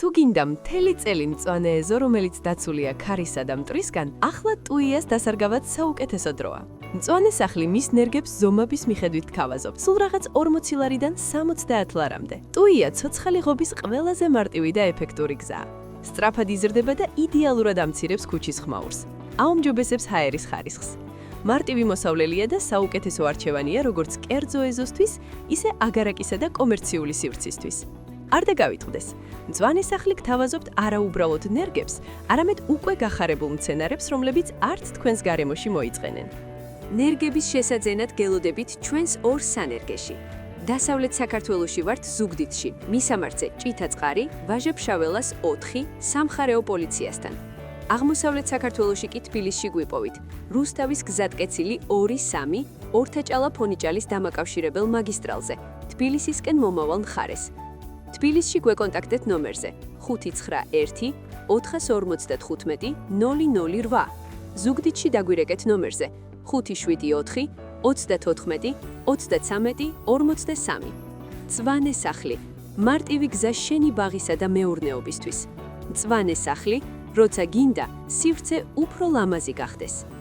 თუ გინდა მთელი წელი მწვანე ეზო, რომელიც დაცულია ქარისა და მტრისგან, ახლა ტუიას დასარგავად საუკეთესო დროა. მწვანე სახლი მის ნერგებს ზომების მიხედვით გთავაზობს, სულ რაღაც 40 ლარიდან 70 ლარამდე. ტუია ცოცხალი ღობის ყველაზე მარტივი და ეფექტური გზაა. სწრაფად იზრდება და იდეალურად ამცირებს ქუჩის ხმაურს. აუმჯობესებს ჰაერის ხარისხს. მარტივი მოსავლელია და საუკეთესო არჩევანია როგორც კერძო ეზოსთვის, ისე აგარაკისა და კომერციული სივრცისთვის. არ დაგავიწყდეს. მწვანე სახლი გთავაზობთ არა უბრალოდ ნერგებს, არამედ უკვე გახარებულ მცენარებს, რომლებიც არც თქვენს გარემოში მოიწყენენ. ნერგების შესაძენად გელოდებით ჩვენს ორ სანერგეში. დასავლეთ საქართველოში ვართ ზუგდიდში, მისამართზე ჭითა-წყარი, ვაჟა-ფშაველას 4, სამხარეო პოლიციასთან. აღმოსავლეთ საქართველოში კი თბილისში გვიპოვით, რუსთავის გზატკეცილი 2-3, ორთაჭალა-ფონიჭალის დამაკავშირებელ მაგისტრალზე, თბილისისკენ მომავალ მხარეს. თბილისში გვეკონტაქტეთ ნომერზე 591 455 008. ზუგდიდში დაგვირეკეთ ნომერზე 574 34 33 43. მწვანე სახლი. მარტივი გზა შენი ბაღისა და მეურნეობისთვის. მწვანე სახლი, როცა გინდა, სივრცე უფრო ლამაზი გახდეს.